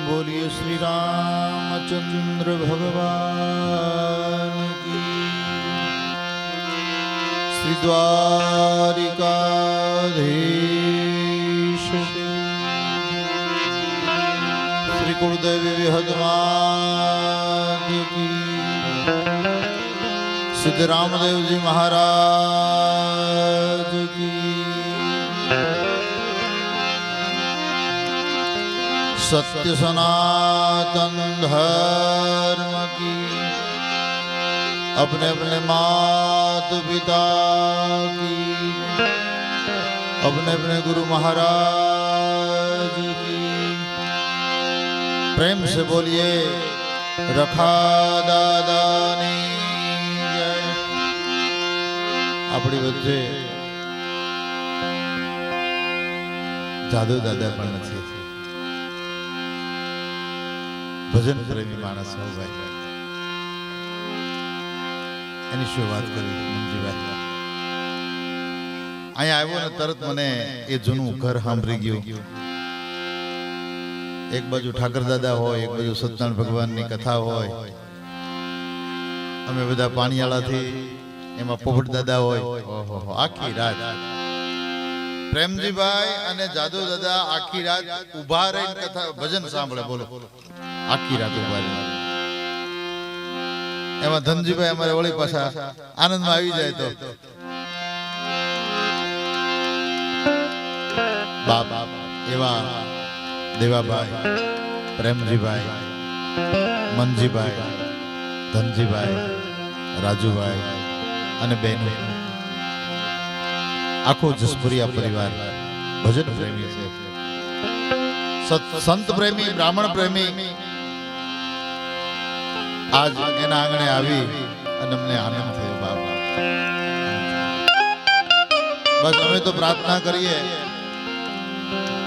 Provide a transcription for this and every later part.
बोलिए श्री रामचंद्र भगवान की। श्री द्वारिकाधीश श्री कुलदेवी विहदमात की। सिद्ध रामदेव जी महाराज की। सत्य सनातन धर्म की। अपने अपने माता पिता की। अपने अपने गुरु महाराज की। प्रेम से बोलिए रखा दादानी जय। अपनी वच्चे जादू दादा पण નથી। ભજન પ્રેમી માણસ હો ભાઈ, એની શું વાત કરી મંજીભાઈ। અહીંયા આવ્યો ને તરત મને એ જૂનું ઘર સાંભળી ગયું। એક બાજુ ઠાકર દાદા હોય, એક બાજુ સત્યનારાયણ ભગવાનની કથા હોય। અમે બધા પાણીયાળાથી, એમાં પોપટ દાદા હોય। ઓહો, આખી રાત પ્રેમજીભાઈ અને જાદુ દાદા આખી રાત ઉભા રહીને કથા ભજન સાંભળે। બોલો, આખી રાત ઉભા રહે। એમાં ધનજીભાઈ અમારે વળી પાછા આનંદમાં આવી જાય તો બાપ એવા દેવાભાઈ, પ્રેમજીભાઈ, મનજીભાઈ, ધનજીભાઈ, રાજુભાઈ અને બેનો, આખો જસપુરિયા પરિવાર ભજન પ્રેમી છે, સંત પ્રેમી, બ્રાહ્મણ પ્રેમી। આજ એના આંગણે આવી અને અમને આનંદ થયો બાપા। બસ અમે તો પ્રાર્થના કરીએ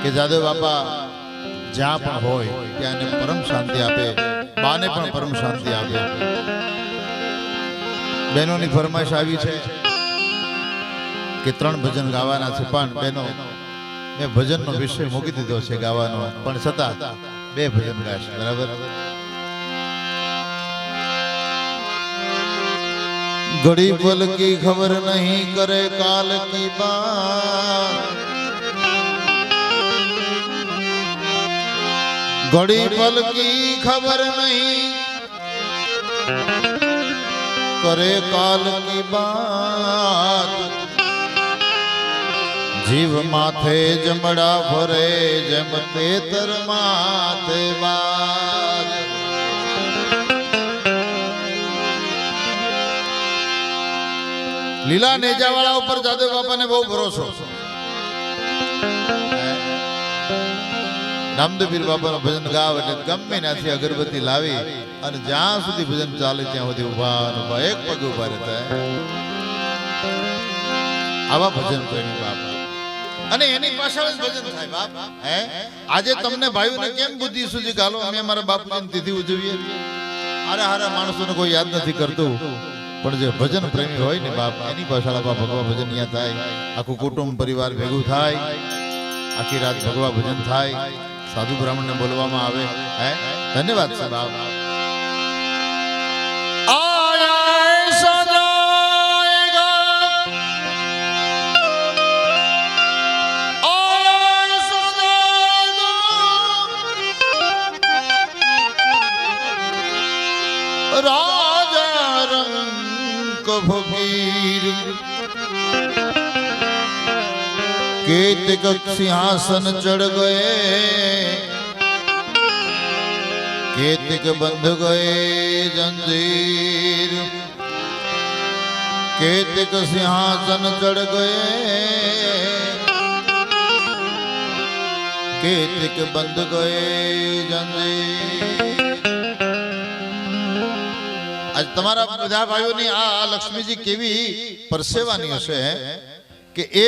કે જાદવ બાપા જ્યાં પણ હોય ત્યાં એને પરમ શાંતિ આપે, બાને પણ પરમ શાંતિ આપે। બહેનોની ફરમાઈશ આવી છે કે 3 ભજન ગાવાના છે, પણ બહેનો મેં ભજનનો વિષય મૂકી દીધો છે ગાવાનો, પણ છતાં 2 ભજન ગાશે, બરાબર? घड़ी पल की खबर नहीं करे काल की बात। घड़ी पल की खबर नहीं करे काल की बात। जीव माथे जमड़ा भरे जम तेतर माथे बात। લીલા નેજાવાળા ઉપર જાદવ બાપાને બહુ ભરોસો। નામદેવ પીર બાપાનું ભજન ગાવ એટલે ગમે ત્યાંથી અગરબત્તી લાવી અને જ્યાં સુધી ભજન ચાલે ત્યાં સુધી ઉભા ઉભા એક પગ ઉભા રહેતા। આવા ભજન પ્રેમી બાપા, અને એની પાછળ જ ભજન થાય બાપ। હે, આજે તમને ભાઈઓને કેમ બુદ્ધિ સુધી ગાલો અમે અમારા બાપુની તિથિ ઉજવીએ। હારા હારા માણસોને કોઈ યાદ નથી કરતું, પણ જે ભજન પ્રેમી હોય ને બાપ, એની પાછળ ભગવા ભજન અહીંયા થાય। આખું કુટુંબ પરિવાર ભેગું થાય, આખી રાત ભગવા ભજન થાય, સાધુ બ્રાહ્મણ ને બોલવામાં આવે। હે, ધન્યવાદ છે બાપ। फकीर केतक सिंहासन चढ़ गए, केतक बंध गए जंजीर। केतक सिंहासन चढ़ गए, केतक बंध गए जंजीर। आज તમારા બધા ભાઈઓની આ લક્ષ્મીજી કેવી પરસેવાની હશે કે એ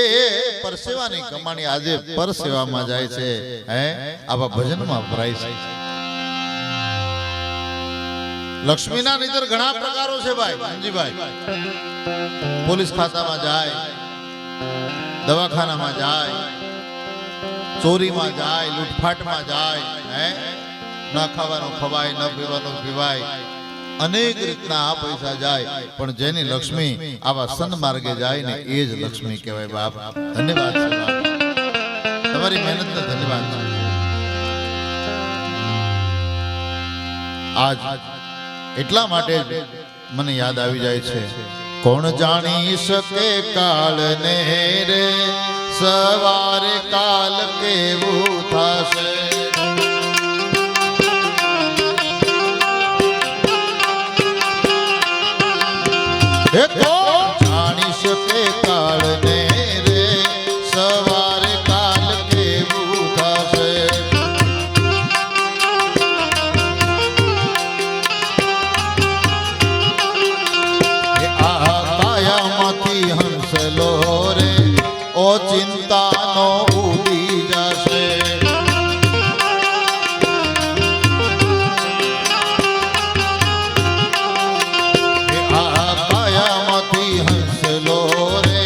પરસેવાની કમાણી આજે પરસેવામાં જાય છે। હે, આવા ભજનમાં વપરાય છે। લક્ષ્મીના નહીતર ઘણા પ્રકારો છે ભાઈ મંજીભાઈ। પોલીસ ખાતામાં જાય, દવાખાનામાં જાય, ચોરીમાં જાય, લૂંટફાટમાં જાય, હે ના ખાવાનું ખવાય, ન પીવાનું પીવાય, અનેક રીતના આ પૈસા જાય, પણ જેની લક્ષ્મી આવા સન્માર્ગે જાય ને એ જ લક્ષ્મી કહેવાય. બાપ ધન્યવાદ છે, બાપ તમારી મહેનતને ધન્યવાદ છે. આજ એટલા માટે મને યાદ આવી જાય છે, કોણ જાણી શકે કાળને રે, સવારે કાલ કેવું થશે. કોણ જાણી શકે કાળને રે, સવારે કાલ કેવું થશે. હંસલો રે ઓ ચિંતાનો ઉડી જશે. આ કાયામાંથી હંસલો રે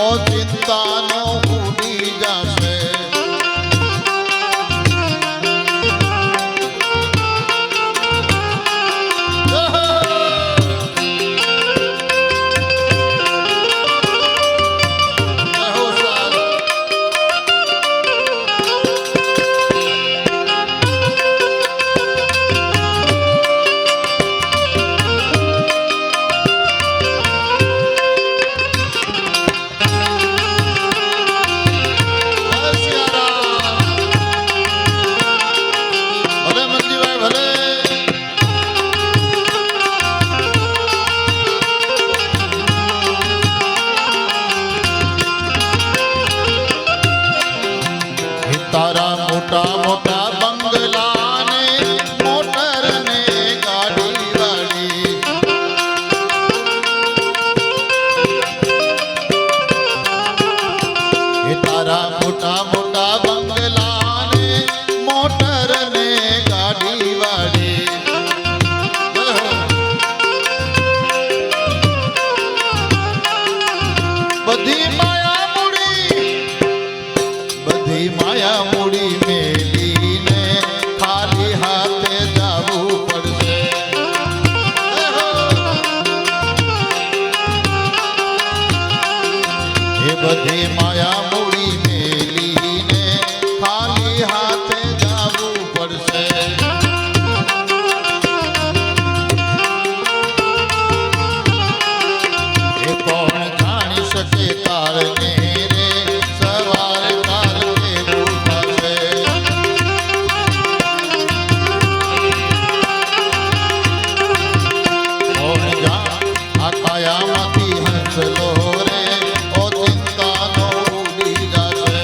ઓ ચિંતાનો ઉડી જશે. તારા મોટા મોટા બંગલા ને મોટર ને ગાડી વાળી, તારા મોટા મોટા બંગલા ને મોટર ને ગાડી વાળી. બધી માયા મૂડી મેલીને ખાલી હાથે જવું પડશે. એ બધી માયા મૂડી મેલીને ખાલી હાથે જવું પડશે. એ કોણ જાણી શકે કાળને રે, સવારે કાલ કેવું થશે. કોણ જાણે આ કાયામાંથી હંસલો રે ઓ ચિંતાનો ઉડી જશે.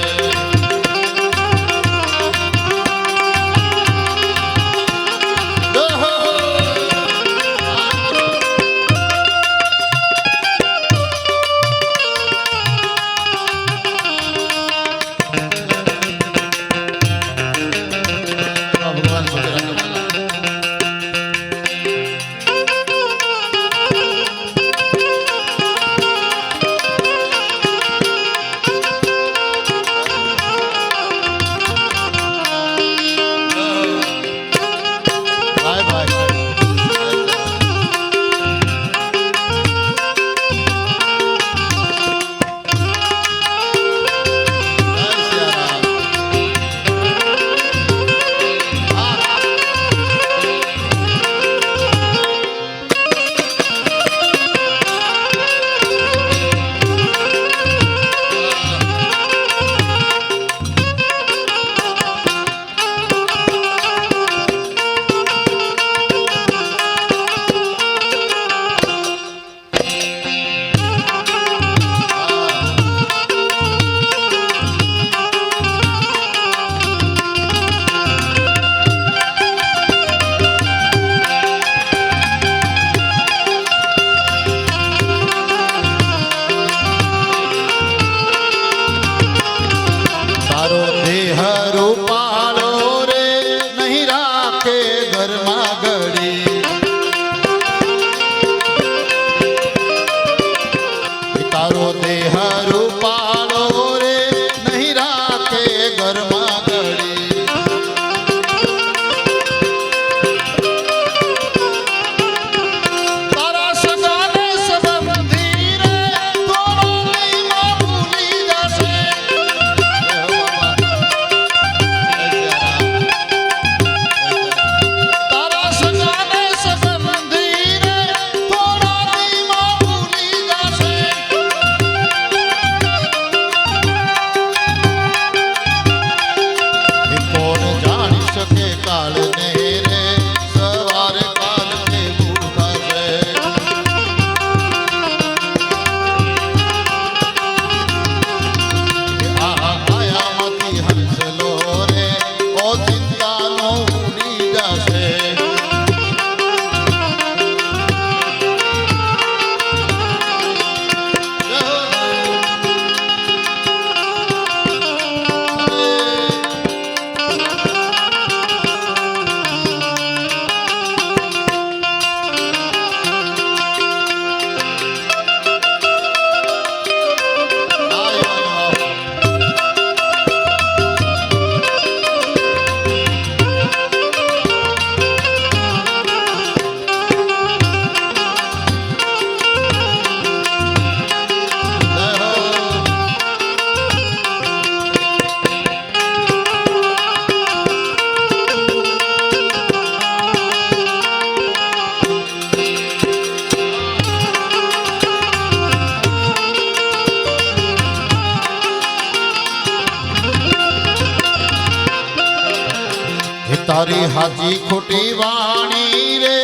તારી હાચી ખોટી વાણી રે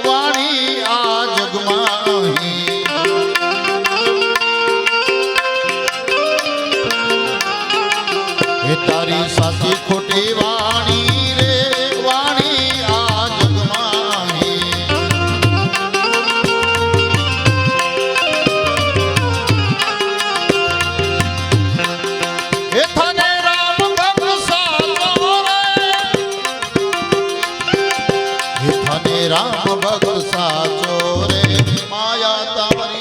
વાણી આ જગમાં હે તારી સાચી ખોટી વાણી રે વાણી આ જગમાં હે થાને રામ ભક્ત સાચો રે હે થાને રામ ભક્ત સાચો રે માયા તારી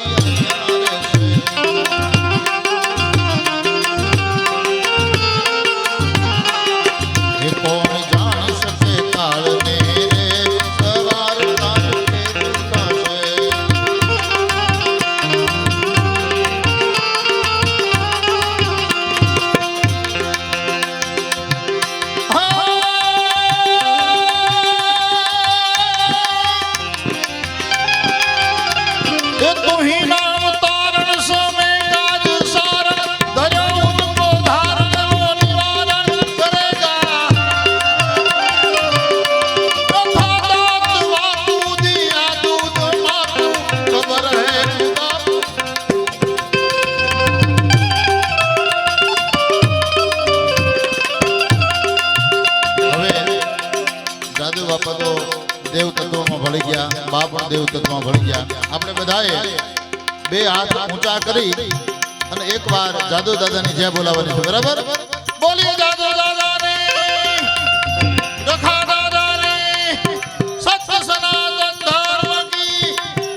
कौन जान सके काल मेरे सवार काल के दुखा से तू ही नाम तारण समय काज सारण धर्यो उनको धारण निवारण करेगा खबर है હવે દાદુ બાપા તો દેવ તત્વમાં ભળી ગયા, બા પણ દેવ તત્વમાં ભળી ગયા. આપણે બધાએ બે હાથ ઊંચા કરી અને એકવાર જાદુ દાદાની જય બોલાવવાની છે. બરાબર? બોલીએ જાદુ દાદાની, રખા દાદાની, સત્ય સનાતન ધર્મ કી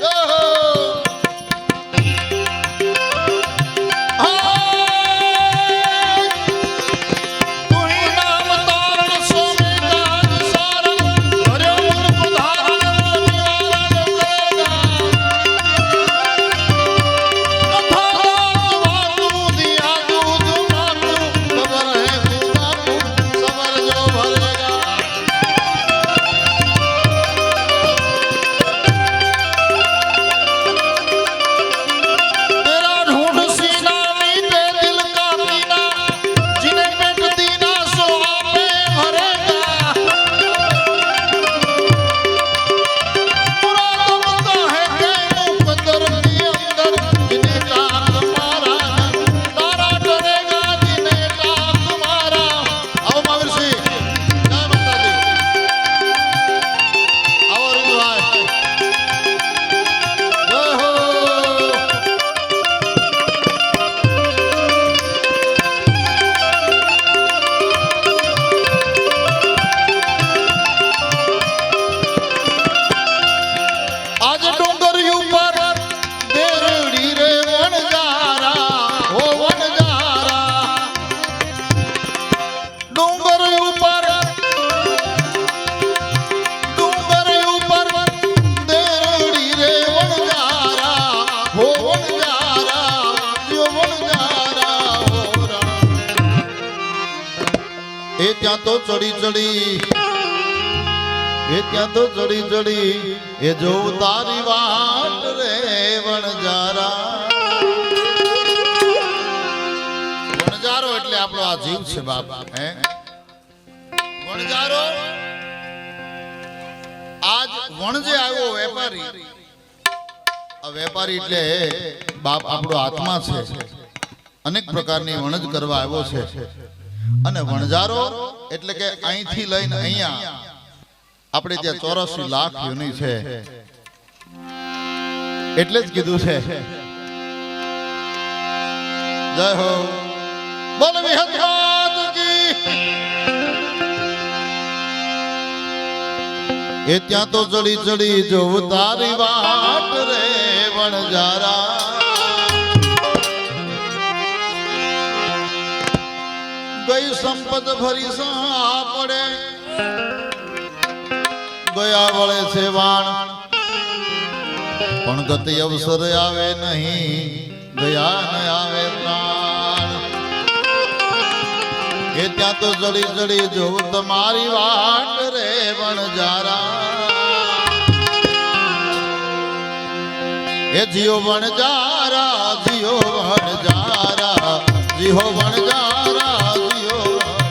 જય હો. ત્યાં તો ચડી ચડી ત્યાં તો ચડી ચડી એ જોઉં તારી વાટ રે વણજારા. વણજારો એટલે આપણો આ જીવ છે બાપ. હે વણજારો, આજ વણજે આવ્યો વેપારી. આ વેપારી એટલે બાપ આપણો આત્મા છે. અનેક પ્રકારની વણજ કરવા આવ્યો છે. અને વણજારો એટલે કે અહીંથી લઈને અહીંયા આપણે ત્યાં 84 લાખ યોની છે એટલે જ કીધું છે. જય હો, બોલ વિહત કી. એ ત્યાં તો ચડી ચડી જોઉં તારી વાટ રે વણજારા. ગઈ સંપત ભરી સાપડે ગયા વળે છે વાણ, પણ ગતિ અવસર આવે નહીં ગયા ન આવે પ્રાણ. એ ત્યાં તો જડી જડી જોઉં તમારી વાટ રે વણજારા. એ જીઓ વણજારા, જીઓ વણજારા, જીઓ વણજારા, જીઓ વણજારા.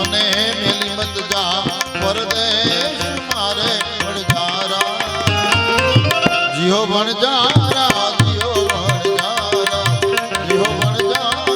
મને મેલી મત જા પરદેશ મારે વણજારા જીઓ વણજારા જીઓ વણજારા જીઓ વણજારા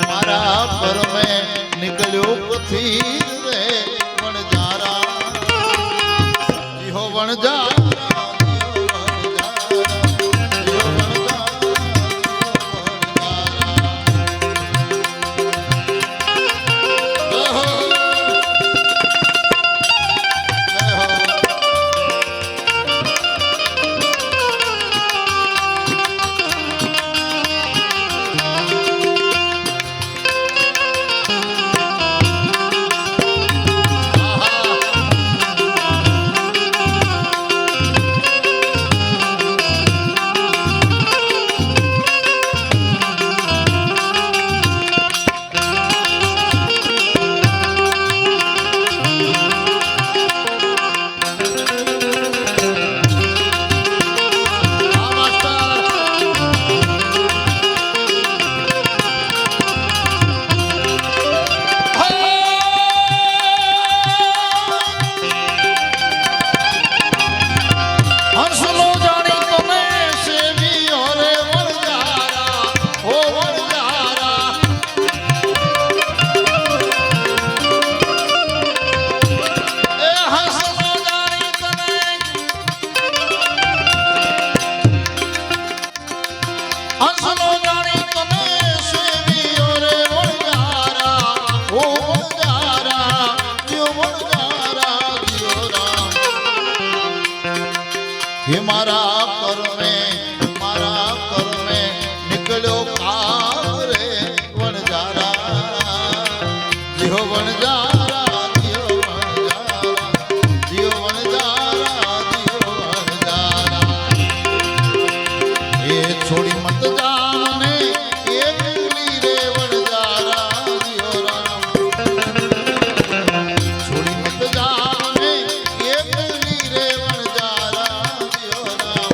मारा पर में निकलो पथी रे वणजारा जीहो वणजारा हे मारा कर में निकलो रे वणजारा जियो वणजारा जियो वणजारा जियो वणजारा जियो वणजारा ये छोड़ी मत जाने एक रे वणजारा जियो राम छोड़ी मत जाने एक रे वणजारा जियो राम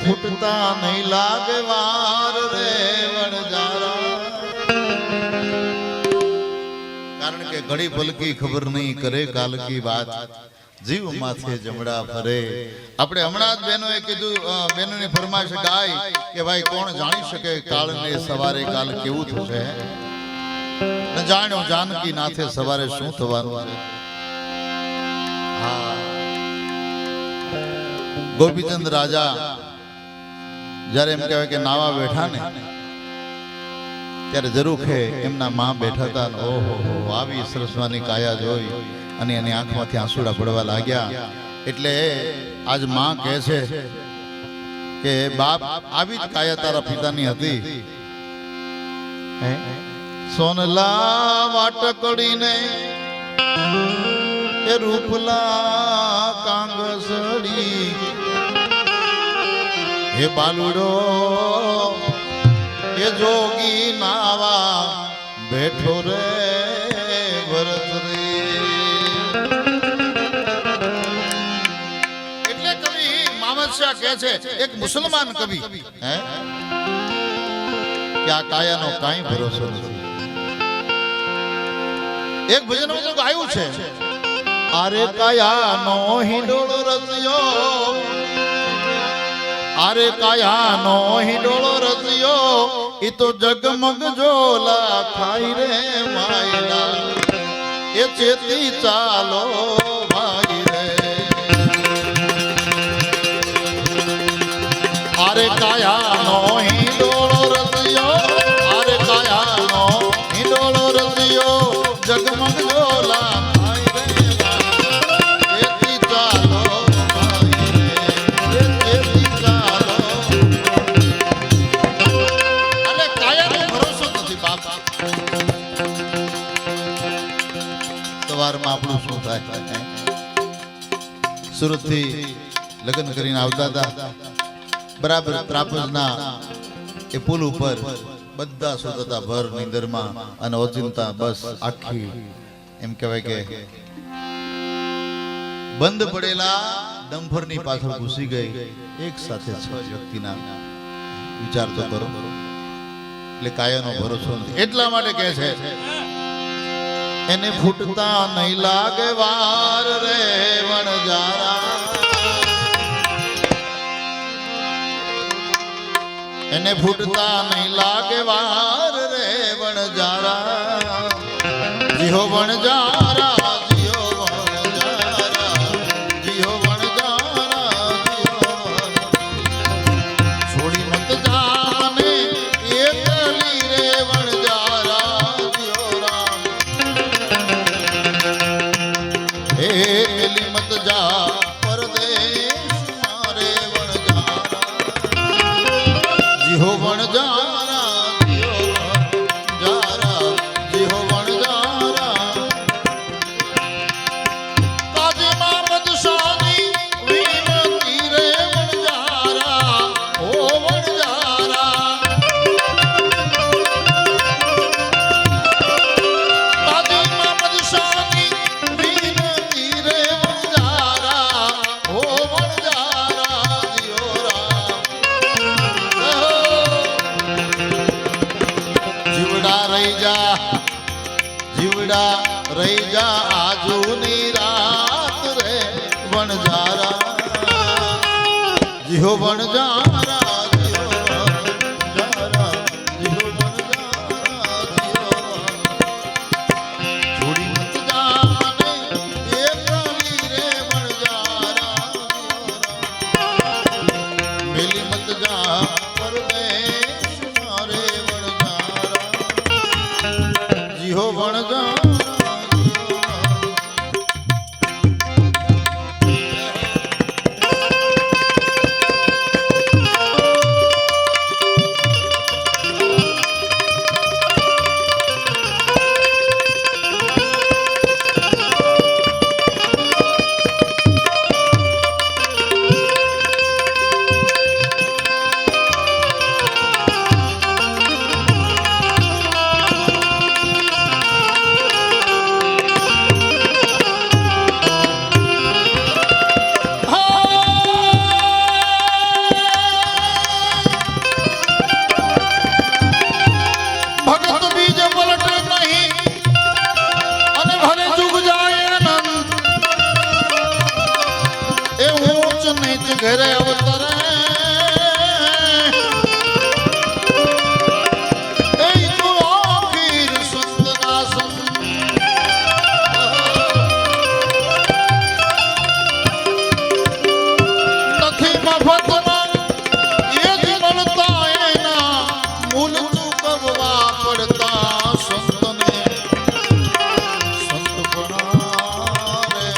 ફૂટતા નહીં લાગે વાર રે વણજારા. કારણ કે ઘડી પલકી ખબર નહીં કરે કાલ કી વાત, જીવ માથે જમડા ફરે. આપણે હમણાં જ બહેનોએ કીધું, બહેનોની ફરમાઈશ ગાય કે ભાઈ કોણ જાણી શકે કાળને સવારે કાલ કેવું થશે. ન જાણ્યો જાનકી નાથે સવારે શું થવાનું છે. હા, ગોપીચંદ રાજા જ્યારે એમ કહેવાય કે નાવા બેઠા ને ત્યારે જરૂખે એમના માં બેઠા હતા. ઓહો, આવી સરસવાની કાયા જોઈ અને એની આંખમાંથી આંસુડા પડવા લાગ્યા. એટલે આજ માં કહે છે કે બાપ, આવી જ કાયા તારા પિતાની હતી. સોનલા વાટકડીને એ રૂપલા કાંગસડી, હે બાલુડો એ જોગી નાવા બેઠો રે ભરત રે. એટલે કવિ મામદ શાહ કહે છે, એક મુસલમાન કવિ, હે કે આ કાયાનો કાંઈ ભરોસો નથી. એક ભજનમાં તો ગાયું છે, આરે કાયાનો હિંડોળો રચ્યો, આરે કાયાનો હિંડોળો રચ્યો, ઈ તો જગમગ જોલા ખાઈ રે માયલા, એ ચેતી ચાલો ભાઈ રે. આરે કાયાનો હિંડોળો રચ્યો, આરે કાયાનો હિંડોળો રચ્યો, જગમગ જોલા ખાઈ રે માયલા, ચેતી ચાલો ભાઈ રે, ચેતી ચાલો. અને કાયાનો ભરોસો નથી બાપ. સવારમાં આપણું શું થાય? સુરત થી લગ્ન કરીને આવતા હતા, બરાબર ત્રાપજના એ પુલ ઉપર બધા સુતા હતા ભર નીંદરમાં, અને ઓચિંતા બસ આખી એમ કહેવાય કે બંધ પડેલા ડમ્ફરની પાછળ ઘૂસી ગઈ એક સાથે 6 વ્યક્તિના. વિચાર તો કરો. એટલે કાયાનો ભરોસો નથી. એટલા માટે કહે છે, એને ફૂટતા નહીં લાગે વાર રે વણજારા, એને ફૂટતા નહીં લાગે વાર રે વણજારા. જીહો વણજારા, જીહો વણજારા, જીહો વણજારા, જીહો વણજારા. છોડી મત જાને એકલી રે વણજારા, જીહો રામ. હે એકલી મત જા પરદેશ મારે વણજારા, જીહો વણજારા, જીહો વણજારા, જીહો વણજારા. કાજીમાં બદશાહની વિનતી રે વણજારા, ઓ વણજારા. કાજીમાં બદશાહની વિનતી રે વણજારા, ઓ વણજારા, જીહો રામ. જીવડા રહી જા, જીવડા રહી જા આજુની રાત રે વણજારા, જીહો વણજારા, જીહો વણજારા, જીહો વણજારા, જીહો વણજારા. છોડી મત જાને એકલી રે વણજારા, મેલી મત જા પરદેશ મારે વણજારા, જીહો વણજારા, જીહો વણજારા. ઘરે અવતરે એ તું આખીર સંતના સંત નથી મફતમાં એ જ મળતા એના મૂલ ચૂકવવા પડતા સંતને સંતપણા રે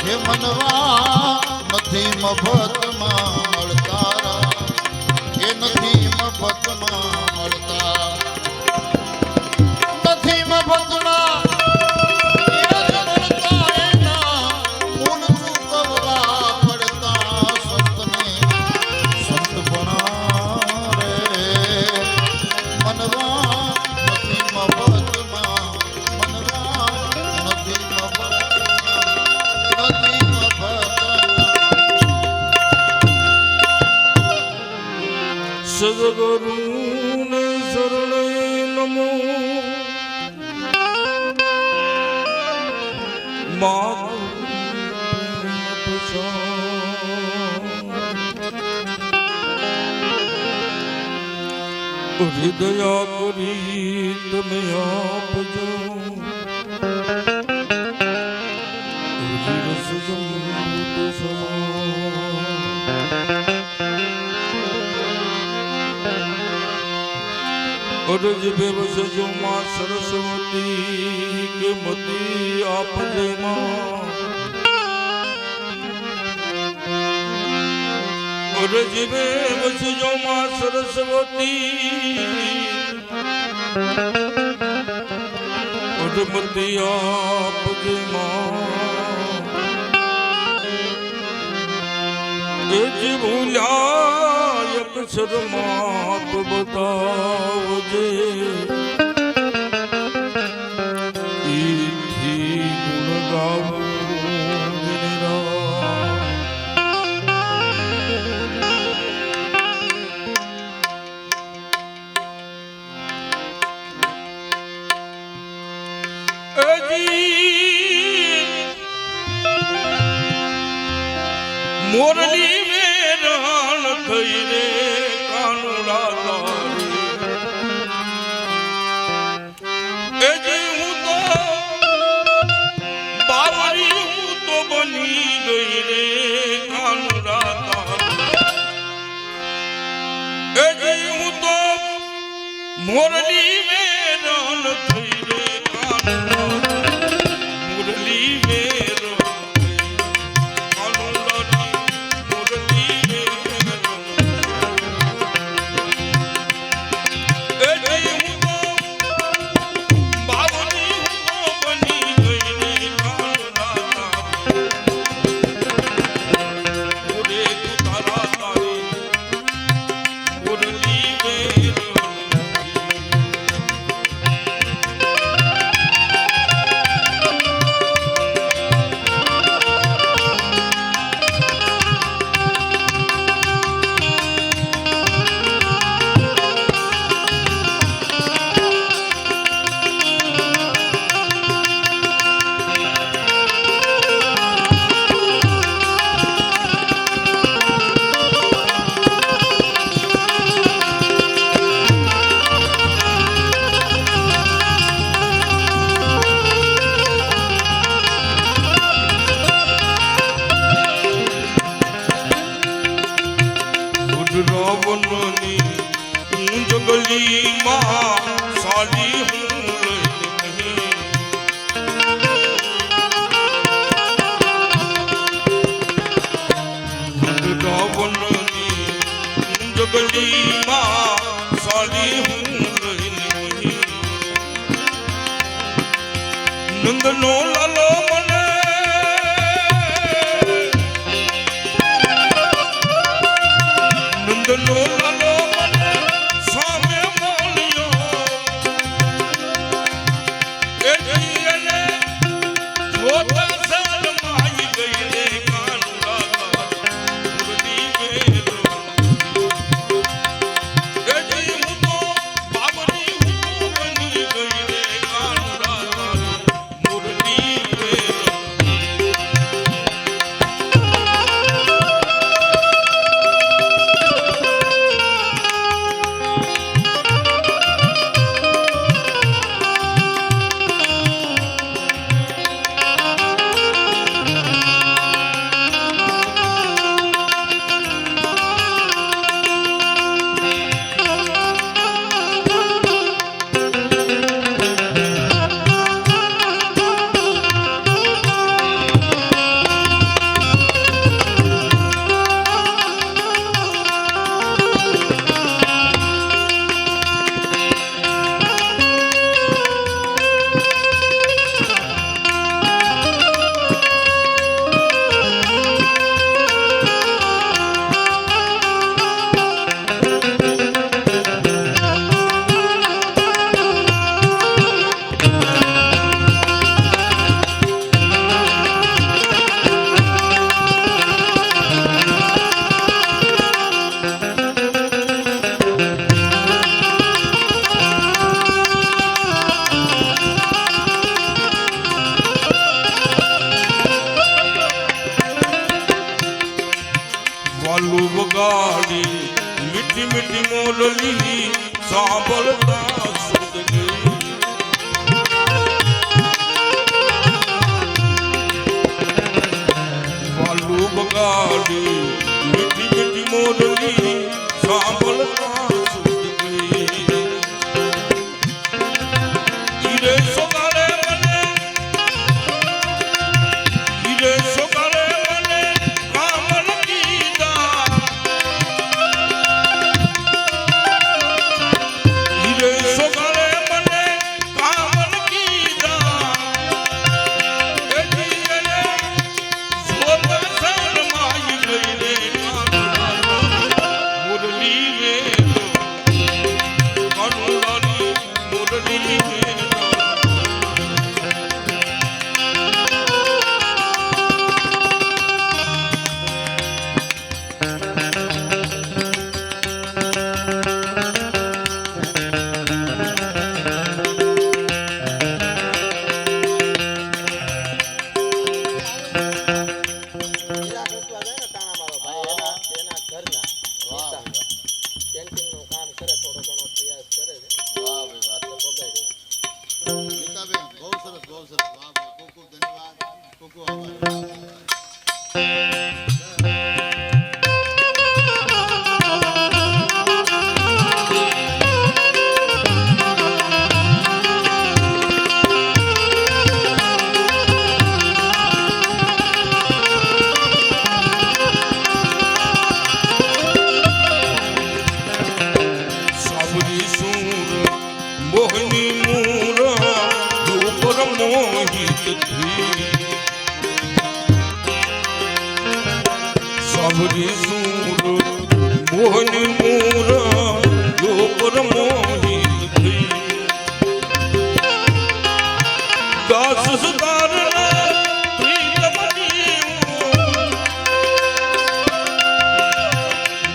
હે મનવા નથી મફતમાં મળતા એ નથી મફતમાં મળતા નથી મફતમાં એ જ મળતા એના મૂલ ચૂકવવા પડતા સંતને સંતપણા રે મનવા નથી મફતમાં મનવા નથી મફતમાં નથી મફતમાં સદગુરુને શરણે નમો હૃદયા કરી તમે આપજો રસ જમૃત અરજ બેવસ જો માં સરસ્વતી કે મતી આપજે માં અરજ બેવસ જો માં સરસ્વતી મતી આપજે માં એ જ ભૂલ્યા અક્ષર માપ બતાવજે ઈથી ગુણ ગાવું મોરલી વેરણ થઈ રે કાનુડા તારી એ જી હું તો બાવરી હું તો બની ગઈ રે કાનુડા તારી એ જી હું તો મોરલી વેરણ થઈ રે કાનુડા મોરલી વેરણ જગલી માં સાલી હું જગલી માં સાલી હું નંદનો લાલો મને નંદનો લાલો મુરલી વાલું વગાડી મીઠી મીઠી મોરલી સાંભળતા સુખ ગઈ વાલું વગાડી મીઠી મીઠી મોરલી સાંભળતા સુખ ગઈ ઈરે સોગારે મને ઈરે સોગારે મને કામલ કીધા ઈરે સોગારે મને કામલ કીધા એથી એને સોત શરમાઈ ગઈ રે મુરલી વે કાનુડાની મુરલી વે ગીતાબેન, બહુ સરસ, બહુ સરસ. વાહ, વાહ. ખૂબ ખૂબ ધન્યવાદ. ખૂબ ખૂબ આભાર. સાબરી સૂર મોહની મૂર ઉપર મોહિત થઈ સાબરી સૂર મોહની મૂર ઉપર મોહિત થઈ દાસ સુધારના પ્રિયમની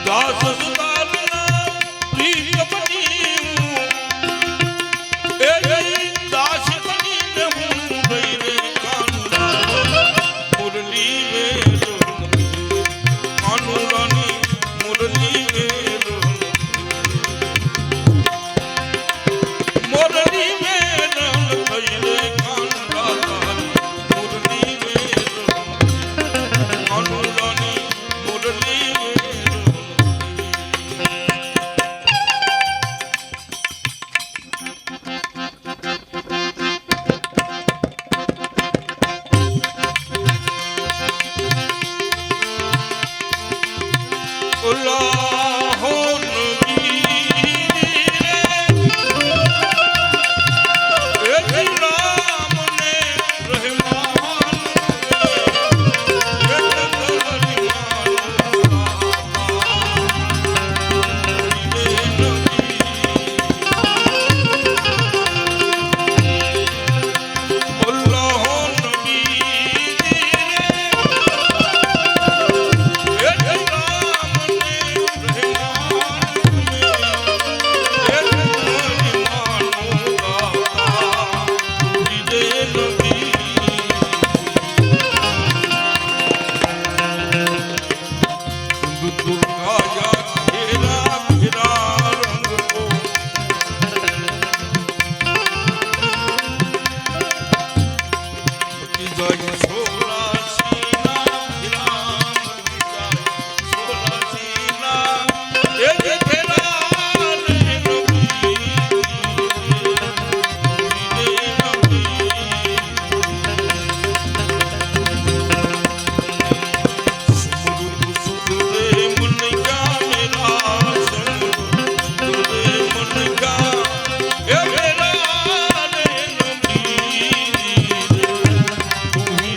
દાસ સુધારના પ્રિયમની એલી દાસ બનીને હું ગઈ રે કાનુડા મુરલી વેલો કાનુડાની મુરલી વેલો મુરલી વેલો થઈ રે કાનુડા મુરલી વેલો કાનુડાની મુરલી વેલો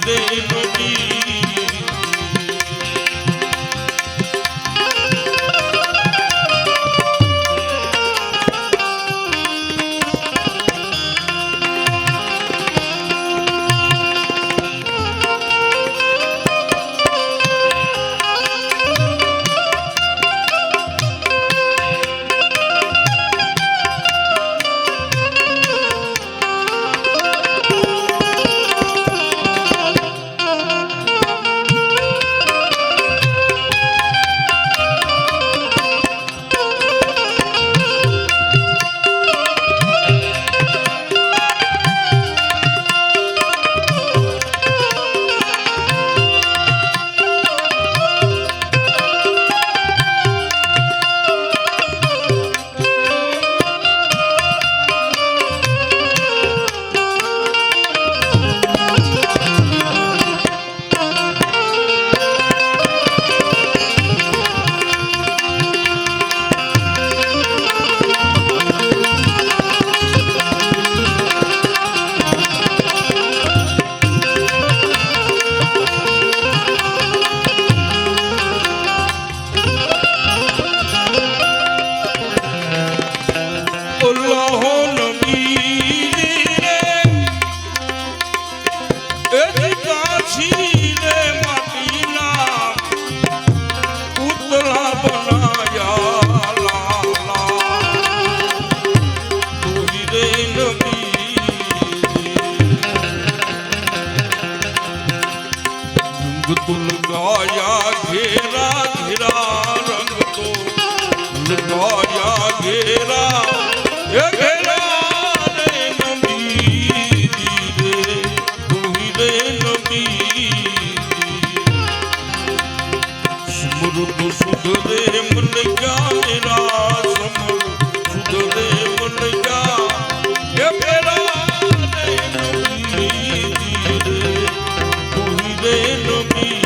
દે પછી રે માટીના પુતળા બનાયા લાલા તું રે નબી રંગ તો લગાયા ઘેરા ઘેરા રંગ તો લગાયા ઘેરા એ ઘેરા રે નબી રે તું રે નબી સમૃદ્ધ સુધરે મન જા મેરા સમૃદ્ધ સુધરે મન જા એ ઘેરા રે નબી રે તું રે નબી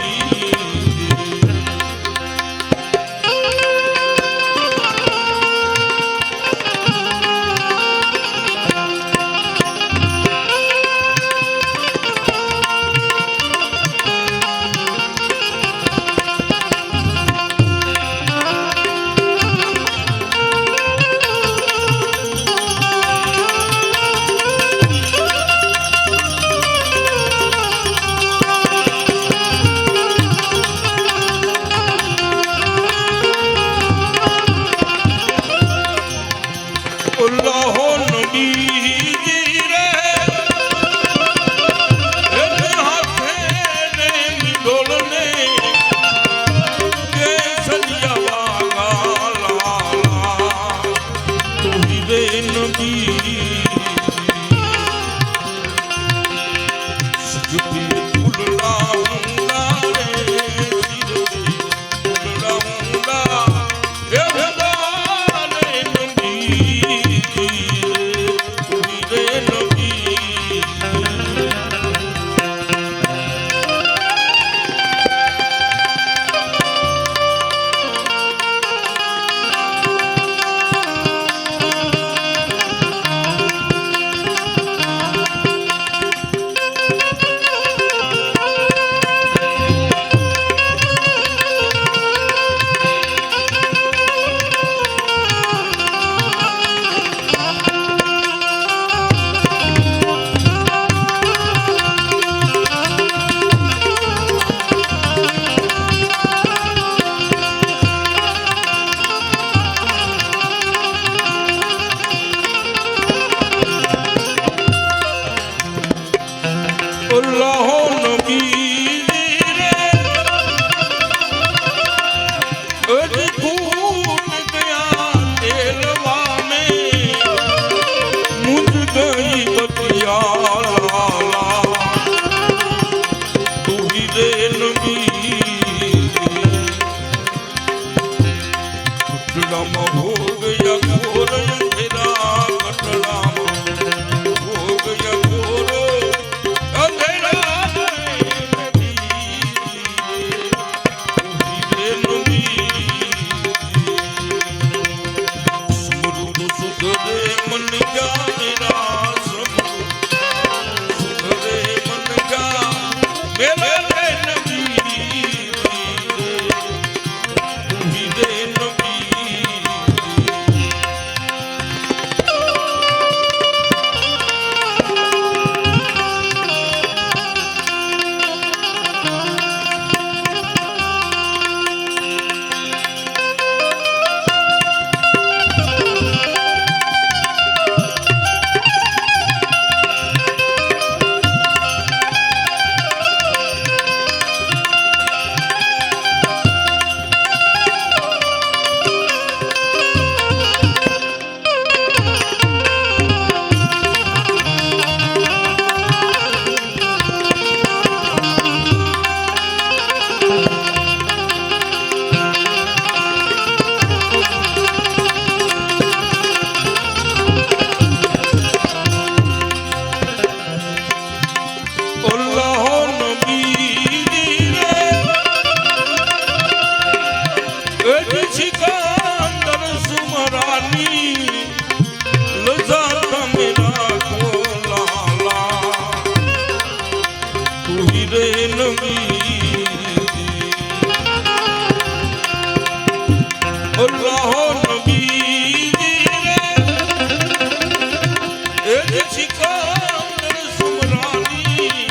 સિકંદર સુમરાની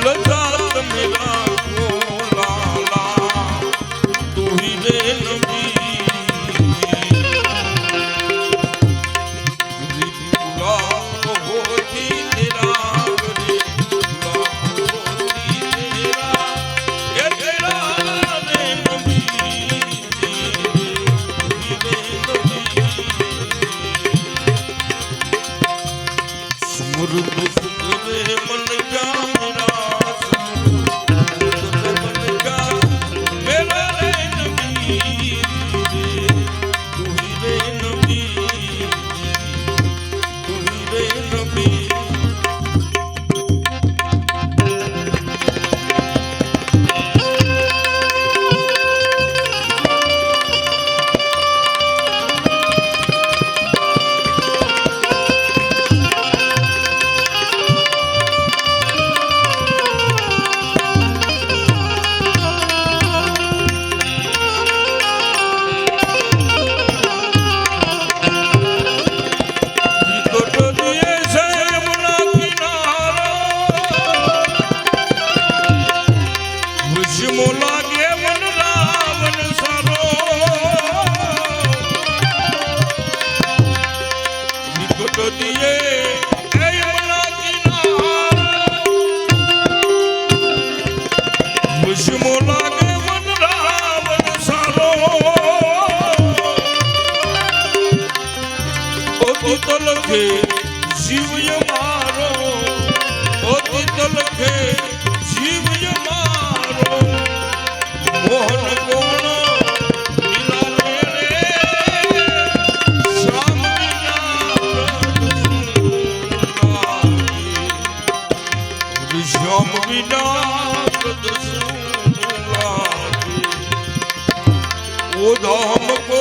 લજા ભીષ્મો લાગે વન રાવણ સારો વિકટ દિયે એ યમુના કિનારે ભીષ્મો લાગે વન રાવણ સારો અતિત લખે શિવય મારો અતિત લખે શિવય મારો મોહન કોણ લીલા રે શ્યામ વિના પ્રદર્શન લાગે ઓ ધામ કો